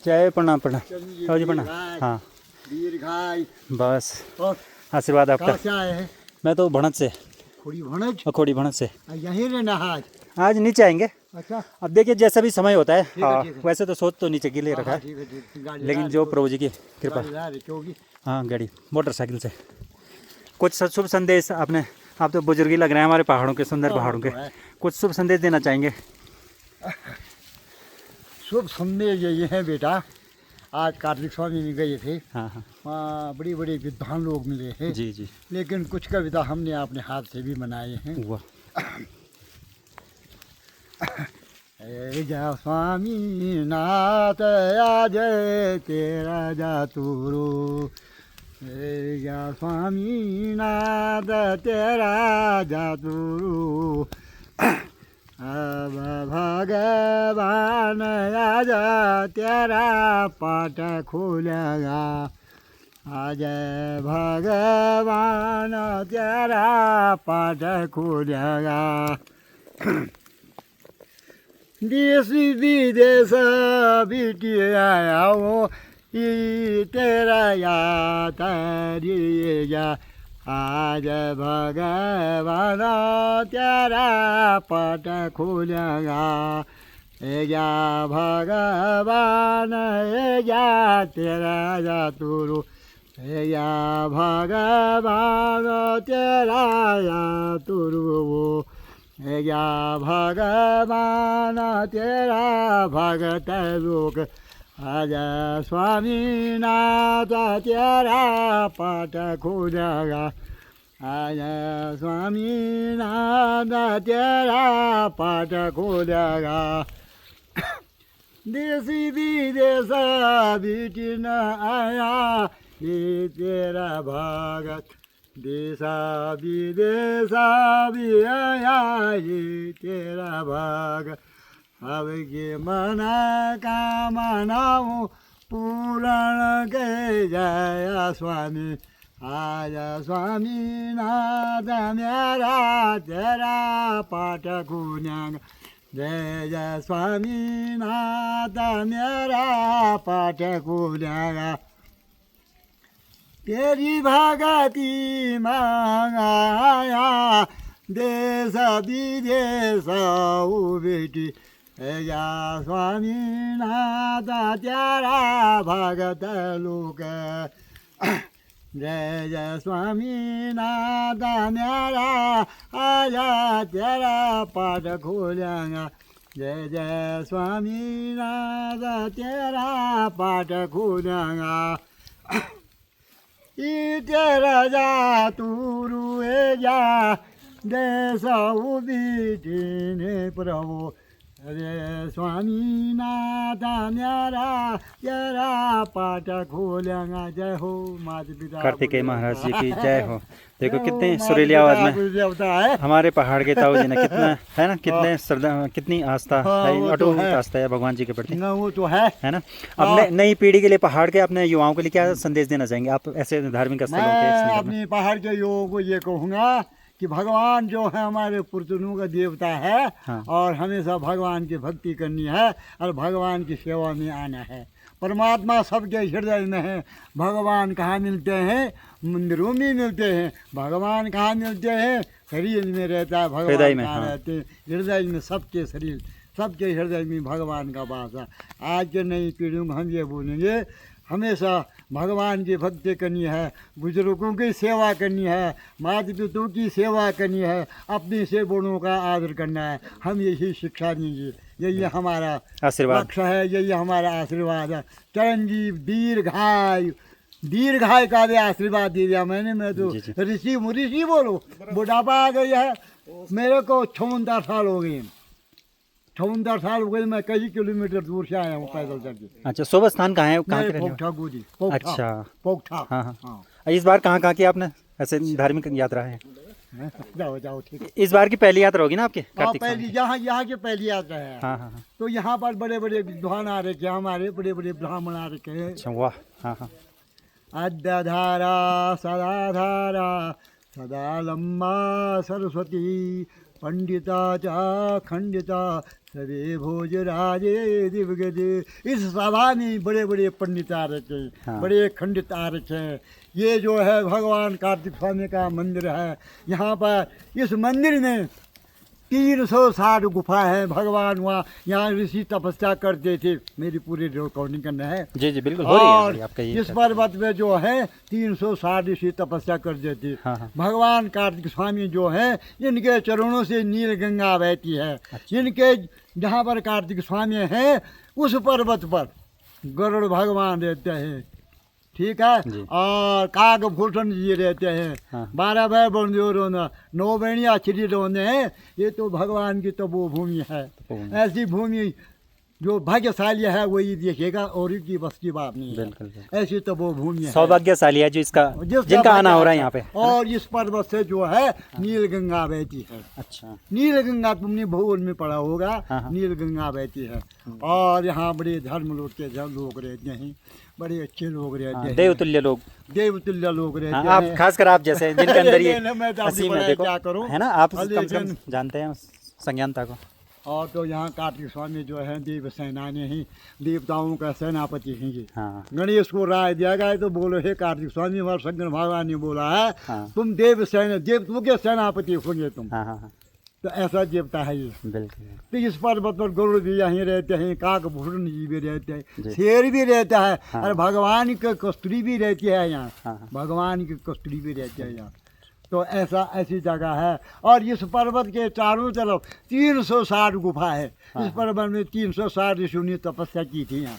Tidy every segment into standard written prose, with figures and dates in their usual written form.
जय प्रणाम प्रणाम। आओ जी प्रणाम। हाँ दीर्घाय। बस और आशीर्वाद आपका। कहाँ से आए हैं? मैं तो भणत से, खोड़ी भनज। खोड़ी भणत से। यहीं रहना है आज? आज नीचे आएंगे। अच्छा। अब देखिए जैसा भी समय होता है। ठीक है, हाँ ठीक है। वैसे तो सोच तो नीचे के लिए रखा है, ठीक है ठीक है। गाड़ी लेकिन जो प्रभु जी की कृपा। क्योंकि हाँ गाड़ी मोटरसाइकिल से। कुछ शुभ संदेश आपने, आप तो बुजुर्गी लग रहे हैं हमारे पहाड़ों के, सुंदर पहाड़ों के, कुछ शुभ संदेश देना चाहेंगे? शुभ संदेश यही है बेटा, आज कार्तिक स्वामी में गए थे। हाँ हाँ वहाँ बड़ी बड़ी विद्वान लोग मिले हैं। जी जी। लेकिन कुछ कविता हमने अपने हाथ से भी बनाए हैं। वाह। जा स्वामी नाथ आज तेरा जातुरो, जा स्वामी नाथ तेरा जातुरो, अब भगवान आज तेरा पाठ खोलेगा, आज भगवान तेरा पाठ खोलेगा। देश विदेश बिटी आया वो तेरा याद रिया, आज भगवान तेरा पट खुलेगा, या भगवान या तेरा जातुरु, या भगवान तेरा जातुरु, या भगवान तेरा भगत लोक, आज स्वामी नाथ तेरा पाठ खुलेगा, आज स्वामी नाथ तेरा पाठ खुलेगा। देशी विदेश बिटी न आया ये तेरा भगत, देशा विदेशा भी आया ये तेरा भाग, अब ये मना कामनाओं पूर्ण के जया स्वामी, आज स्वामी नाथ मेरा तेरा पाठ खुलेगा, जय जय स्वामी नाथ मेरा पाठ खुलेगा। तेरी भगति मांगाया देश विदेश बेटी, या स्वामी नाथ तेरा भगत लोक, जय जय स्वामी नाथ मेरा आया तेरा पाठ खोलेगा, जय जय स्वामी नाथ तेरा पाठ खोलेगा। तेरा जातुरु जा देश उबिटिने प्रभु, अरे स्वामी नाथ मेरा तेरा पाठ खोलेगा। जय हो माता पिता कार्तिकेय महाराज जी की जय हो। देखो कितने सुरीली आवाज में हमारे पहाड़ के ताऊ जी ने कितना है ना, कितने श्रद्धा, कितनी आस्था है, अटूट आस्था है भगवान जी के प्रति। वो तो है ना। अपने नई पीढ़ी के लिए, पहाड़ के अपने युवाओं के लिए क्या संदेश देना चाहेंगे आप ऐसे धार्मिक स्थलों के मैं संदर्भ में? अपने पहाड़ के युवाओं को ये कहूँगा कि भगवान जो है हमारे पुरजों का देवता है। हाँ। और हमेशा भगवान की भक्ति करनी है और भगवान की सेवा में आना है। परमात्मा सबके हृदय में है। भगवान कहाँ मिलते हैं? मंदिरों में मिलते हैं। भगवान कहाँ मिलते हैं? शरीर में रहता है भगवान। कहाँ रहते हैं? हृदय में। सबके शरीर, सबके हृदय में भगवान का वास है। आज के नई पीढ़ियों को हम ये बोलेंगे, हमेशा भगवान की भक्ति करनी है, बुजुर्गों की सेवा करनी है, माता पिता की सेवा करनी है, अपने से बड़ों का आदर करना है। हम यही शिक्षा देंगे, यही हमारा आशीर्वाद लक्ष्य है, यही हमारा आशीर्वाद है। चिरंजीव दीर्घायु, दीर्घायु का भी आशीर्वाद दे दिया मैंने। मैं तो ऋषि बोलो, बुढ़ापा आ गई है मेरे को। 56 साल हो गए, 56 साल हो गए। मैं कई किलोमीटर दूर से आया हूँ पैदल चल के। अच्छा, शुभ स्थान कहाँ है? कहाँ के? पोखठा गोदी। अच्छा, पोखठा। हाँ हाँ। इस बार कहाँ कहाँ की आपने ऐसे धार्मिक यात्रा है? जाओ ठीक। इस बार की पहली यात्रा होगी ना आपके? पहली यहाँ की पहली यात्रा है। हाँ हाँ। तो यहाँ पर बड़े बड़े विद्वान आ रखे हैं, हमारे बड़े बड़े ब्राह्मण आ रखे हैं। अच्छा, वाह। हाँ हाँ। अद्यधारा सदाधारा सदा लंबा सरस्वती, पंडिता च खंडिता सभी भोज राजे दिवगजे। इस सभा में बड़े बड़े पंडित आ रखे हैं, हाँ। बड़े खंडित आ रखे हैं। ये जो है भगवान कार्तिक स्वामी का मंदिर है। यहाँ पर इस मंदिर में 360 गुफा है। भगवान वहाँ यहाँ ऋषि तपस्या करते थे। मेरी पूरी रिकॉर्डिंग करना है। जी जी बिल्कुल हो रही है और आपका ये। इस पर्वत में जो है 360 ऋषि तपस्या करते थे। हाँ, हाँ। भगवान कार्तिक स्वामी जो है इनके चरणों से नील गंगा बहती है। इनके जहाँ पर कार्तिक स्वामी है उस पर्वत पर गरुड़ भगवान रहते हैं, ठीक है। जी। और कागभूषण जी रहते हैं। हाँ। 12 भाई बंधु रोना, 9 बहनियाँ श्री रोने हैं। ये तो भगवान की तपोभूमि है। तपोभूमि। ऐसी भूमि जो भाग्यशाली है वही देखेगा, और की बस की बात नहीं है। बिल्कुल, बिल्कुल। ऐसी तपोभूमि है। सौभाग्यशाली है जो इसका जिसका जिनका आना भाग्य हो रहा है यहाँ पे। और इस पर्वत से जो है नील गंगा बहती है। अच्छा। नील गंगा तुमने भूगोल में पढ़ा होगा। हाँ, हाँ। नील गंगा बहती है। और यहाँ बड़े धर्म लोग के लोग रहते हैं, बड़े अच्छे लोग रहते हाँ, हैं, देवतुल्य लोग। देवतुल्य लोग रहते हाँ, हैं। आप खासकर आप जैसे जिनके अंदर ये मैं तो हंसी अपनी में पढ़ाई देखो क्या करूं? है ना, आप कम से कम लेकिन- जानते हैं उस संज्ञानता को। और तो यहाँ कार्तिक स्वामी जो है देव सेनानी ही, देवताओं का सेनापति हैं ये। हाँ। गणेश को राय दिया गया तो बोलो हे कार्तिक स्वामी, हमारे शंकर भगवान ने बोला है हाँ। तुम देवताओं के सेनापति होंगे तुम। हाँ हाँ हाँ तो ऐसा देवता है ये। बिल्कुल। तो इस पर्वत पर गरुड़ भी यहीं रहते हैं, काकभूषण जी भी रहते हैं, जी। शेर भी रहता है। हाँ। और भगवान की कस्तूरी भी रहती है यहाँ। हाँ, हाँ। भगवान की कस्तूरी भी रहती है यहाँ। तो ऐसी जगह है। और इस पर्वत के चारों तरफ 360 गुफा है। हाँ। इस पर्वत में 360 ऋषियों ने तपस्या की थी यहाँ।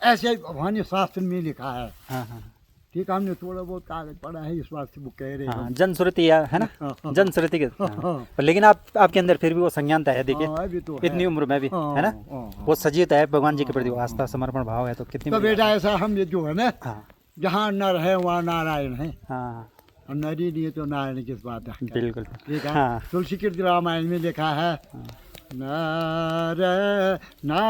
ऐसे भगवान शास्त्र में लिखा है। हाँ हाँ ठीक है, हमने थोड़ा बहुत कागज पढ़ा है, इस बात से वो कह रहे हाँ हैं। जनश्रुति है ना, हाँ। जनश्रुति के हाँ। हाँ। पर लेकिन आपके अंदर फिर भी वो संज्ञानता है। देखिए हाँ, अभी तो है। इतनी उम्र में भी हाँ, है ना, हाँ। वो सजीवता है भगवान जी के प्रति, वो आस्था समर्पण भाव है। तो कितनी तो बड़ी बेटा ऐसा हम ये जो है ना, हाँ जहाँ नर है वहाँ नारायण है। हाँ और नर ही नहीं है तो नारायण किस बात है। बिल्कुल। ठीक है। हाँ। तुलसी कीर्ति रामायण में लिखा है नर नारायण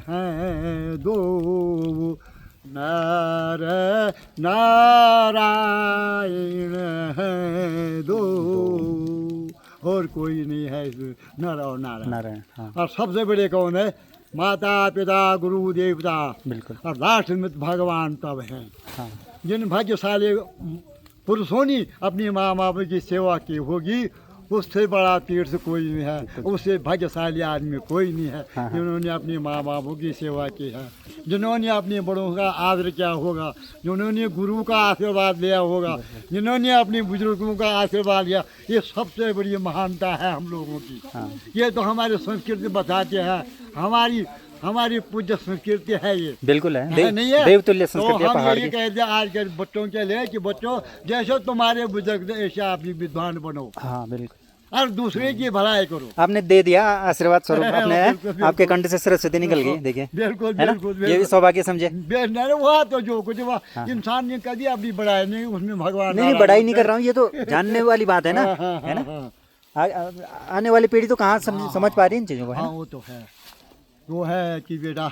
है दो, नर नारायण है दो, और कोई नहीं है इसमें, नर और नारायण। नारायण हाँ और सबसे बड़े कौन है? माता पिता गुरु देवता। बिल्कुल। और लास्ट में भगवान तब हैं। हाँ जिन भाग्यशाली पुरुषों ने अपनी माँ बाप की सेवा की होगी, उससे बड़ा तीर्थ कोई नहीं है, उससे भाग्यशाली आदमी कोई नहीं है। हाँ। जिन्होंने अपनी माँ बापों की सेवा की है, जिन्होंने अपने बड़ों का आदर किया होगा, जिन्होंने गुरु का आशीर्वाद लिया होगा, जिन्होंने अपने बुजुर्गों का आशीर्वाद लिया, ये सबसे बड़ी महानता है हम लोगों की। हाँ। ये तो हमारी संस्कृति बताते हैं, हमारी पूज्य संस्कृति है ये। बिल्कुल है। नहीं है? देवतुल्य संस्कृति तो है हम पहाड़ यही की। कहते हैं आज के बच्चों के लिए कि बच्चों जैसे तुम्हारे बुजुर्ग थे ऐसे आप भी विद्वान बनो हाँ बिल्कुल। और दूसरे की भलाई करो। आपने दे दिया आशीर्वाद स्वरूप अपने, बिल्कुल, बिल्कुल। आपके कंठ से सरस्वती निकल गई। देखिए बिल्कुल है ना, बिल्कुल ये भी सौभाग्य समझे। हुआ तो जो कुछ हुआ, इंसान ने कभी अपनी बढ़ाई नहीं, उसमें भगवान नहीं बढ़ाई नहीं कर रहा हूँ, ये तो जानने वाली बात है ना, हाँ, है ना। हाँ, आने वाली पीढ़ी तो कहाँ समझ पा रही है इन चीजों को, है हाँ, ना। वो तो है। वो है कि बेटा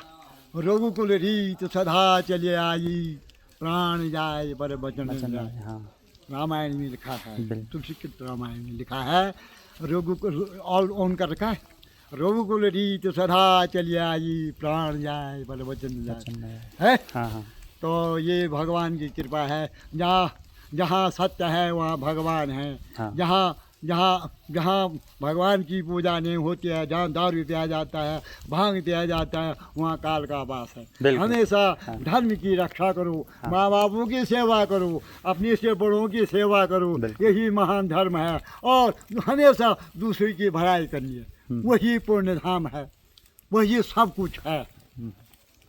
रघुकुल रीत सदा चले आई, प्राण जाए पर वचन जाए। हाँ रामायण में लिखा है, बिल्कुल। तुलसी के रामायण में लिखा है। रघुकुल और उनका रखा है, रघुकुल रीत सदा चली आई, प्राण जाए पर वचन जाए। है हाँ हाँ तो ये भगवान की कृपा है। जहाँ सत्य है वहाँ भगवान है। हाँ। जहाँ भगवान की पूजा नहीं होती है, जहाँ दारू पिया जाता है, भांग पिया जाता है, वहाँ काल का वास है। बिल्कुल। हमेशा धर्म की रक्षा करो, माँ बापों की सेवा करो, अपने से बड़ों की सेवा करो, यही महान धर्म है। और हमेशा दूसरे की भलाई करनी है, वही पुण्य धाम है, वही सब कुछ है।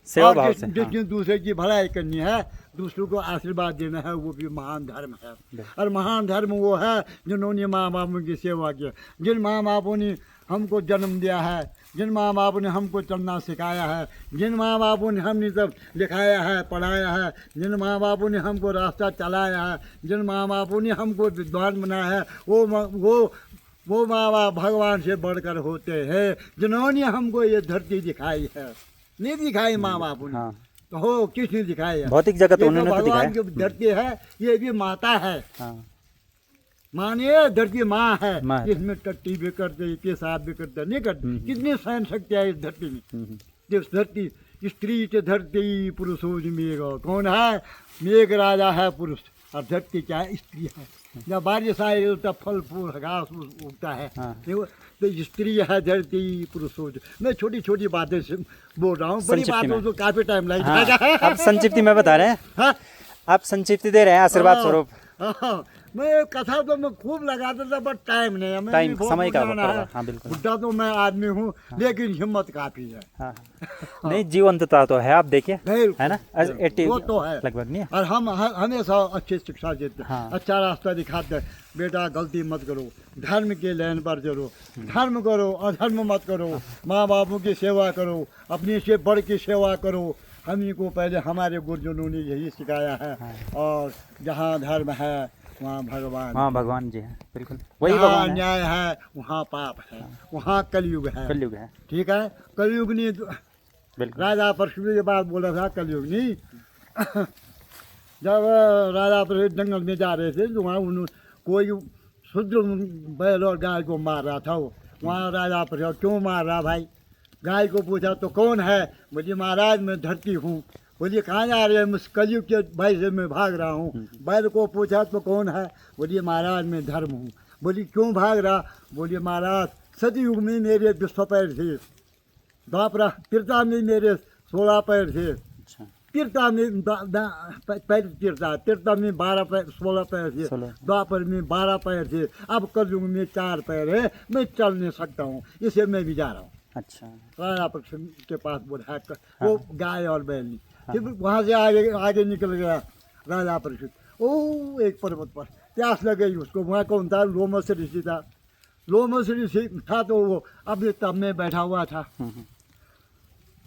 सेवा और भाव से। जिसने दूसरे की भलाई करनी है, दूसरों को आशीर्वाद देना है, वो भी महान धर्म है। और महान धर्म वो है जिन्होंने माँ बापों की सेवा की, जिन माँ बापों ने हमको जन्म दिया है, जिन माँ बापों ने हमको चलना सिखाया है, जिन माँ बापों ने हमने सब लिखाया है, पढ़ाया है, जिन माँ बापों ने हमको रास्ता चलाया है, जिन माँ बापों ने हमको विद्वान बनाया है, वो माँ बाप भगवान से बढ़कर होते हैं। जिन्होंने हमको ये धरती दिखाई है, नहीं दिखाई माँ बापों ने, हाँ तो हो किसने दिखाई है? भौतिक जगत ये उन्होंने तो भगवान दिखाया। की धरती है, ये भी माता है। हाँ मानिए धरती माँ है, माँ। इसमें टट्टी भी करते, पेशाब भी करते, नहीं करते, कितनी सहन शक्ति है इस धरती में। इस धरती स्त्री से धरती पुरुष मेघ, कौन है? मेघ राजा है पुरुष, और धरती क्या है? स्त्री है। जब बारिश आए तो फल फूल घास उगता है। देखो, तो स्त्री है धरती पुरुष। मैं छोटी छोटी बातें से बोल रहा हूँ, बड़ी संक्षिप्त बातों में। तो काफी टाइम लग हाँ, जाएगा। आप संक्षिप्ति में बता रहे हैं, हाँ? आप संक्षिप्ति दे रहे हैं आशीर्वाद स्वरूप। हाँ, मैं कथा तो मैं खूब लगाता था, बट टाइम नहीं है। मैं टाइम, भी बहुत समय का पुराना है। होगा, हाँ, बिल्कुल। बुढ़ा तो मैं आदमी हूँ, लेकिन हिम्मत काफी है। हाँ, नहीं जीवंतता तो है, आप देखिए, बिल्कुल, है ना, 80 वो तो है लगभग नहीं है। और हम हमेशा अच्छी शिक्षा देते हैं, हाँ। अच्छा रास्ता दिखाते हैं। बेटा गलती मत करो, धर्म के लाइन पर चलो, धर्म करो, अधर्म मत करो, माँ बापों की सेवा करो, अपनी से बड़ की सेवा करो। हम ही को पहले हमारे गुरुजनों ने यही सिखाया है। और जहाँ धर्म है वहाँ भगवान, हाँ भगवान जी हैं, बिल्कुल वही जहाँ भगवान है। न्याय है वहाँ पाप है, वहाँ कलयुग है। कलयुग है, ठीक है, कलयुग ने बिल्कुल। राजा परशुराम के बाद बोला था कलयुग नहीं। जब राजा परशुराम जंगल में जा रहे थे तो वहाँ कोई शुद्ध बैल और गाय को मार रहा था। वो वहाँ राजा परशुराम क्यों मार रहा भाई? गाय को पूछा तो कौन है? बोलिए महाराज मैं धरती हूँ। बोलिए कहाँ जा रहे हैं? मैं कलयुग के भय से मैं भाग रहा हूँ। बैल को पूछा तो कौन है? बोलिए महाराज मैं धर्म हूँ। बोलिए क्यों भाग रहा? बोलिए महाराज सतयुग में मेरे 20 पैर थे, द्वापर त्रेता में मेरे 16 पैर थे, अच्छा, त्रेता में पैर त्रेता में 12 पैर 16 पैर थे, 16। द्वापर में 12 पैर थे, अब कलयुग में 4 पैर है, मैं चल नहीं सकता हूँ, इसे मैं भी जा रहा हूँ। अच्छा, राजा परशुराम के पास बोला वो गाय और बैल नहीं। फिर वहाँ से आगे आगे निकल गया राजा परशुराम। ओ एक पर्वत पर प्यास लग गई उसको। वहाँ कौन था? लोमस ऋषि था। लोमस ऋषि था तो वो अपने तब में बैठा हुआ था।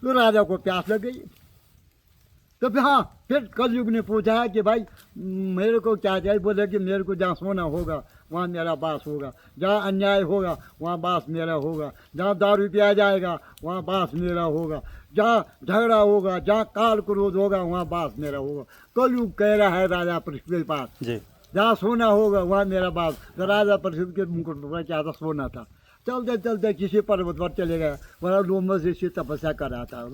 तो राजा को प्यास लग गई। तो फिर कलयुग ने पूछा है कि भाई मेरे को क्या चाहिए? बोले कि मेरे को जहाँ सोना होगा वहाँ मेरा बास होगा, जहाँ अन्याय होगा वहाँ बास मेरा होगा, जहाँ दारू पिया जाएगा वहाँ बास मेरा होगा, जहाँ झगड़ा होगा, जहाँ काल क्रोध होगा वहाँ बास मेरा होगा। कलयुग कह रहा है राजा परशुराम के पास, जी, जहाँ सोना होगा वहाँ मेरा बास। तो राजा परशुराम के मुकुट पर क्या था? सोना था। चलते चलते किसी पर्वत पर चले गया, वहाँ लोमस ऋषि तपस्या कर रहा था।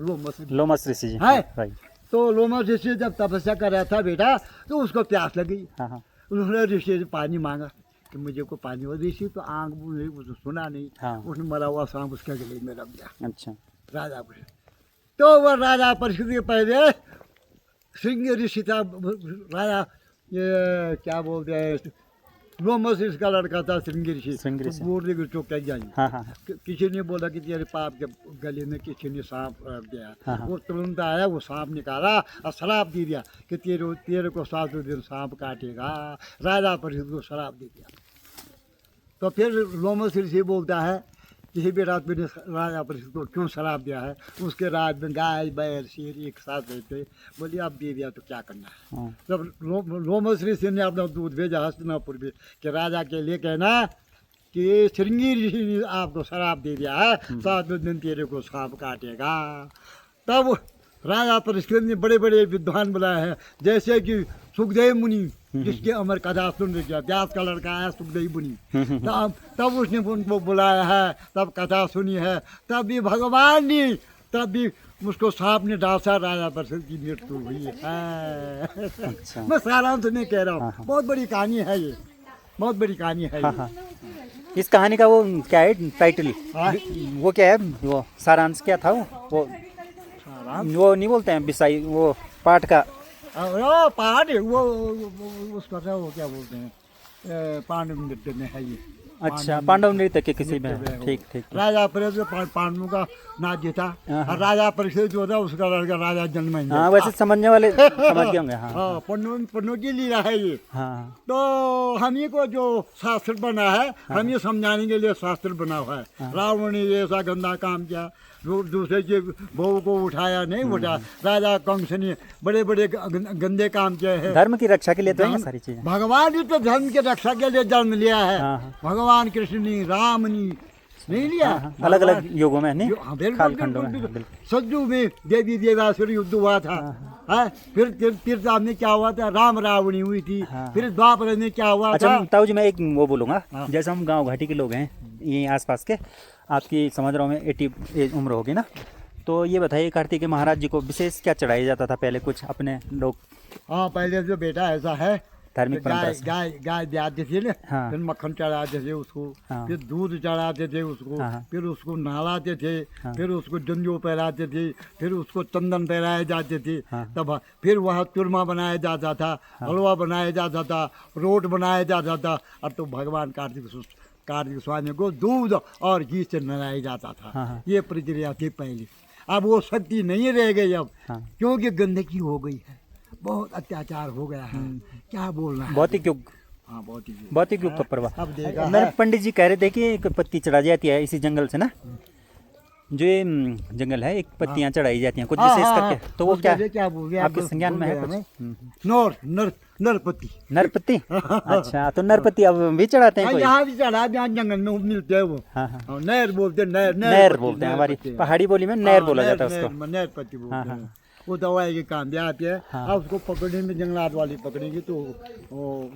लोमस ऋषि जी है? राइट। तो लोमस ऋषि जब तपस्या कर रहा था बेटा, तो उसको प्यास लगी। हाँ हाँ, उन्होंने ऋषि से पानी मांगा कि मुझे को पानी। और ऋषि तो आंख उसने सुना नहीं। हाँ। उसने मरा हुआ सांप उसके गले में रख दिया अच्छा, राजा पर। तो वह राजा परशुराम के पहले सिंह ऋषि था। राजा ये क्या बोलते हैं, लोमस ऋषि का लड़का था सिंह ऋषि। सिंह ऋषि। तो बोलने को चुप जाए। हाँ हाँ, किसी ने बोला कि तेरे पाप के गले में किसी ने सांप रख दिया। हाँ, हाँ। वो तुरंत आया, वो सांप निकाला और शराब दे दिया कि तेरे को 7 दिन सांप काटेगा। राजा परशुराम को शराब दे दिया। तो फिर लोमस ऋषि बोलता है कि हे बेटा तुमने राजा परशुराम को क्यों शराब दिया है? उसके राज में गाय बैल शेर एक साथ रहते। बोलिए अब दे दिया तो क्या करना है? हाँ, जब लोमस ऋषि ने अपना दूध भेजा हस्तिनापुर में कि राजा के लिए कहना कि श्रृंगी ऋषि ने आपको शराब दे दिया है, 7 दिन तेरे को सांप काटेगा। तब राजा परशुराम ने बड़े बड़े विद्वान बुलाए हैं, जैसे कि सुखदेव मुनि, जिसके अमर कथा सुन रही है। व्यास का लड़का है सुखदेव मुनि। तब उसने उनको बुलाया है, तब कथा सुनी है। तब भी भगवान ने, तब भी उसको सांप ने डांसा, राजा परशुराम की मृत्यु हुई है। अच्छा, मैं सारांश नहीं कह रहा हूँ, बहुत बड़ी कहानी है ये, बहुत बड़ी कहानी है हाँ ये। हाँ। इस कहानी का वो क्या है टाइटल? हाँ? वो क्या है, वो सारांश क्या था? वो सारांश वो नहीं बोलते हैं विषय, वो पाठ का। वो पहाड़ वो उसका था, वो क्या बोलते हैं, पांडव नृत्य में है ये। अच्छा, पांडव नृत्य के किसी में, ठीक ठीक। राजा परशुराम पांडवों का राज्य था, और राजा परशुराम जो था उसका लड़का राजा जन्मेंद्र। हाँ, वैसे समझने वाले समझ गए होंगे। हाँ हाँ, पन्नों की लीला है ये। हाँ, तो हम ही को जो शास्त्र बना है, हम ये समझाने के लिए शास्त्र बना हुआ है। रावण ने ऐसा गंदा काम किया, दूसरे की बहू को उठाया, नहीं उठा। राजा कंस ने बड़े बड़े गंदे काम किए हैं। धर्म की रक्षा के लिए तो है ये सारी चीजें। भगवान ने तो धर्म की रक्षा के लिए जन्म लिया है। हाँ, हाँ। भगवान कृष्ण ने, राम ने नहीं लिया। अलग अलग युगों में नहीं, हाँ, बिल्कुल, कालखंडों में, बिल्कुल, बिल्कुल। सज्जू में देवी देवासुर युद्ध हुआ था। है। फिर त्रेता में क्या हुआ था, राम रावणी हुई थी। हाँ। फिर द्वापर में क्या हुआ अच्छा था। ताऊ जी, मैं एक वो बोलूँगा, हाँ। जैसे हम गांव घाटी के लोग हैं ये आसपास के, आपकी समझ रहा हूँ मैं 80 उम्र होगी ना, तो ये बताइए कार्तिक के महाराज जी को विशेष क्या चढ़ाया जाता था पहले, कुछ अपने लोग हाँ, पहले जो बेटा ऐसा है, धार्मिक परंपरा गाय से? गाय गाय ब्याते थे ना, हाँ। फिर मक्खन चढ़ाते थे उसको, हाँ। फिर दूध चढ़ाते थे उसको, हाँ, हाँ। फिर उसको नहलाते थे, हाँ। फिर उसको जंजो पहराते थे, फिर उसको चंदन पहराए जाते थे। हाँ। तब फिर वह चूरमा बनाया जाता था, हलवा बनाया जाता था, रोट बनाया जाता था। और तो भगवान कार्तिक स्वामी को दूध और घी से नहलाया जाता था। हाँ, हाँ। ये प्रक्रिया थी पहले। अब वो शक्ति नहीं रह गई अब, हाँ। क्योंकि गंदगी हो गई है, बहुत अत्याचार हो गया है। क्या बोलना है। भौतिक युग, हाँ, बहुत भौतिक युग का प्रभाव। अब देखा मेरे है। पंडित जी कह रहे थे कि एक पत्ती चढ़ाई जाती है इसी जंगल से ना, जो ये जंगल है, एक पत्तियां चढ़ाई जाती हैं कुछ हाँ, विशेष हाँ, करके, हाँ। तो वो क्या उसके लिए क्या बोल गए, आपके आप संज्ञान में है बोल कुछ? गए नर नर नरपति। नरपति। अच्छा, तो नरपति अब भी चढ़ाते हैं हाँ, कोई? यहाँ भी चढ़ा, यहाँ जंगल में मिलते हैं वो। हाँ, हाँ। हाँ, नहर बोलते हैं, नहर नहर बोलते हैं, हमारी पहाड़ी बोली में नहर बोला जाता है उसको। नहरपति बोलते हाँ, हैं। वो दवाई के काम भी आती है। हाँ। अब उसको पकड़ने में जंगलात वाली पकड़ेगी तो वो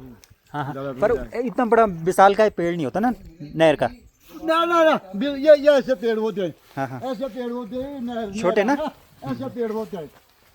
हाँ, हाँ। ज़्यादा पर इतना बड़ा विशाल का पेड़ नहीं होता ना नहर का? ना ना ना, ये ऐसे पेड़ होते हैं। हाँ, हाँ। ऐसे पेड़ होते हैं, छोटे ना? ऐसे पेड़ होते हैं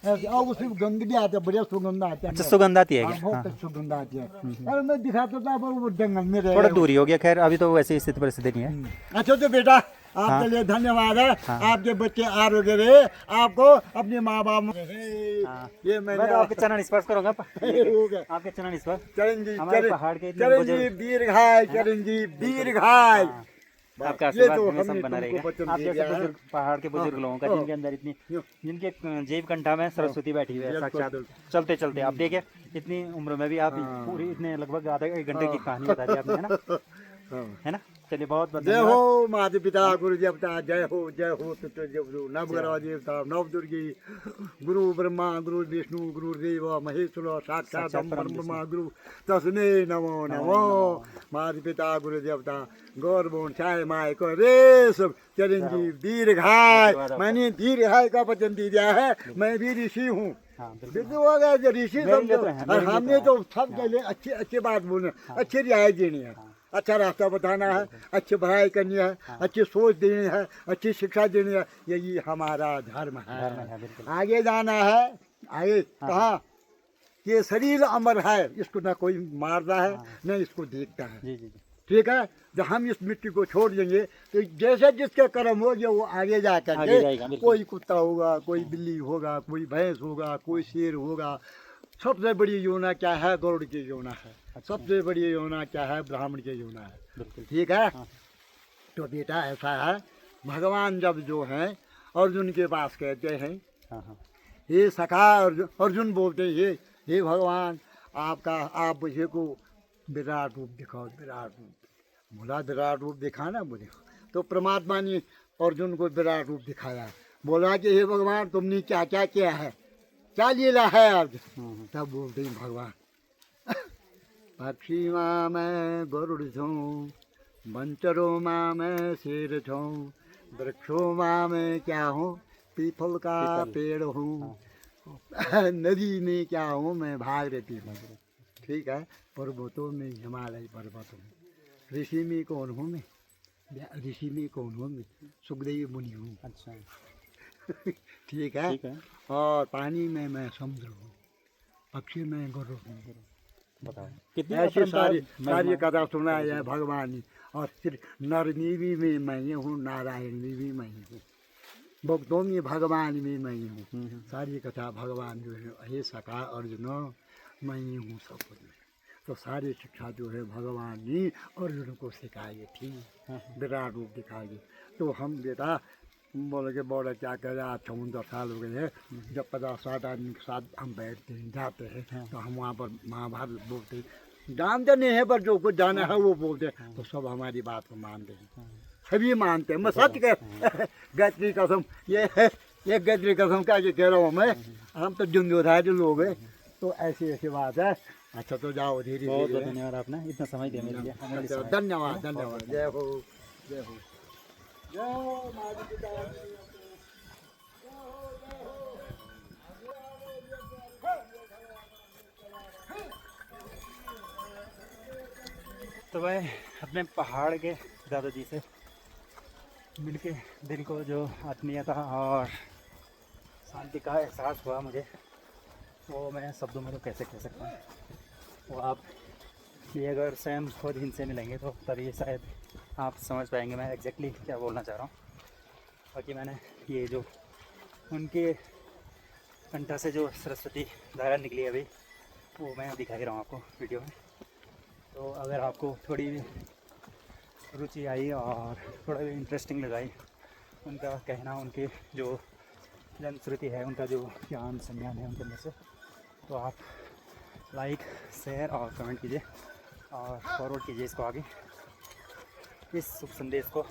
ऐसे। और उसमें गंध भी आते हैं, बढ़िया सुगंध आते हैं। अच्छा, सुगंध आती है हाँ, क्या? बहुत हाँ, अच्छी सुगंध आती है। अरे मैं दिखाता था, पर वो जंगल में रह थोड़ा गए। दूरी हो गया, खैर अभी तो वैसे स्थिति परिस्थिति नहीं है। अच्छा तो बेटा, आपके हाँ। लिए धन्यवाद है। हाँ। आपके बच्चे आरोग्य रहे, आपको अपने माँ बाप हाँ। ये मैं मैंने तो आपके चरण स्पर्श करूंगा हो गया। आपके चरण स्पर्श। चिरंजीव हमारे पहाड़ के इतने चिरंजीव बुजुर्ग- दीर्घाय, चिरंजीव दीर्घाय। हाँ। आपका ये आशीर्वाद तो हमेशा हमने बना तुमको रहेगा। वचन आप दे जैसे दिया है। बुजुर्ग, पहाड़ के बुजुर्ग लोगों का, हाँ। जिनके अंदर इतनी, हाँ। जिनके जीव कंठा में सरस्वती बैठी हुई है बिल्कुल, साक्षात, बिल्कुल। चलते चलते आप देखिए इतनी उम्र में भी आप हाँ। पूरी इतने लगभग आधे एक घंटे की कहानी बता दी आपने, है ना? हाँ। है ना? चलिए, बहुत बहुत जय धन्यवाद। हो माता पिता गुरु देवता, जय हो पितृ गुरु नवग्रह देवता नव दुर्गी, गुरु ब्रह्मा गुरु विष्णु गुरु देव महेश्वर साक्षात ब्रह्मा गुरु तस्मै नमो नमो। माता पिता गुरु देवता गौर बोन छाय माय को रे सब चिरंजीव दीर्घाय। मैंने दीर्घाय का वचन दिया है, मैं भी ऋषि हूँ। हाँ, बिल्कुल। बिल्कुल हो गया, जो ऋषि मेरे लिए समझो। तो है, और मेरे लिए हमने तो तो सबके लिए अच्छी अच्छी बात बोलनी, अच्छी रियायत देनी है, अच्छा रास्ता बताना है, अच्छी पढ़ाई करनी है, अच्छी सोच देनी है, अच्छी शिक्षा देनी है। यही हमारा धर्म है। बिल्कुल। आगे जाना है, आगे कहाँ? ये शरीर अमर है, इसको ना कोई मारता है न इसको देखता है। जी जी जी। ठीक है, जब हम इस मिट्टी को छोड़ देंगे तो जैसे जिसके कर्म हो गए वो आगे जा आगे करके जाएगा, बिल्कुल। कोई कुत्ता होगा, कोई बिल्ली होगा, कोई भैंस होगा, कोई शेर होगा। सबसे बड़ी योना क्या है? गरुड़ की योना है। सबसे बड़ी योना क्या है? ब्राह्मण की योना है। बिल्कुल। ठीक है। हाँ। तो बेटा ऐसा है, भगवान जब जो है अर्जुन के पास कहते हैं, हाँ, हाँ। हे सखा अर्जुन बोलते हैं, हे भगवान आपका, आप मुझे को विराट रूप दिखाओ, विराट रूप। बोला विराट रूप दिखाना मुझे। तो परमात्मा ने अर्जुन को विराट रूप दिखाया। बोला कि हे भगवान तुमने क्या क्या किया है, क्या लीला है आज? तब बोलते हैं भगवान, पक्षी माँ मैं गरुड़ छूँ, बंचरो माँ मैं शेर छूँ, वृक्षों माँ मैं क्या हूँ? पीपल का पेड़ हूँ। नदी में क्या हूँ? मैं भागीरथी हूँ। ठीक है। पर्वतों में हिमालय पर्वत हूँ। ऋषि में कौन हूँ मैं? ऋषि में कौन हूँ मैं? सुखदेव मुनि हूँ। अच्छा, ठीक है। ठीक है। और पानी में मैं समुद्र हूँ, पक्षी में गरुड़ हूँ। बताओ कितनी ऐसी अपरंपरा सारी कथा सुनाई है भगवान ने। और फिर नर में भी मैं ही हूँ, नारायण में भी मैं ही हूँ, भक्तों में भगवान में मैं ही हूँ। सारी कथा भगवान जो है, हे सखा अर्जुन मैं ही हूँ सब कुछ में। तो सारी शिक्षा जो है भगवान ने अर्जुन को सिखाई थी, विराट रूप दिखाई। तो हम बेटा बोले कि बोला क्या कह रहे, 54 साल हो गए हैं, जब 50-60 आदमी के साथ हम बैठते हैं, जाते हैं, तो हम वहाँ पर महाभारत बोलते हैं। जानते नहीं है, पर जो कुछ जाना है वो बोलते हैं, तो सब हमारी बात को मानते हैं, सभी मानते हैं। मैं सच कह गज की कसम, ये गज की कसम क्या कह रहा हूँ मैं, हम तो जुम्मेदार लोग हैं। तो ऐसी बात है। अच्छा तो जाओ धीरे बहुत धीरे। बहुत धन्यवाद आपने इतना समय दिया मेरे लिए, हमारे लिए अच्छा, समय। धन्यवाद धन्यवाद। जय हो जय हो जय हो माता पिता। जय हो जय हो। सुबह अपने पहाड़ के दादाजी से मिलके दिल को जो आत्मीयता और शांति का एहसास हुआ मुझे, वो मैं शब्दों में तो कैसे कह सकता हूँ। वो आप ये अगर स्वयं खुद इनसे मिलेंगे तो तभी शायद आप समझ पाएंगे मैं एग्जैक्टली क्या बोलना चाह रहा हूँ। बाकी मैंने ये जो उनके कंठा से जो सरस्वती धारा निकली है अभी, वो मैं दिखा ही रहा हूँ आपको वीडियो में। तो अगर आपको थोड़ी भी रुचि आई और थोड़ा भी इंटरेस्टिंग लगाई उनका कहना, उनके जो जनश्रुति है, उनका जो ज्ञान संज्ञान है उनके अंदर से, तो आप लाइक, शेयर और कमेंट कीजिए और फॉरवर्ड कीजिए इसको आगे, इस शुभ संदेश को।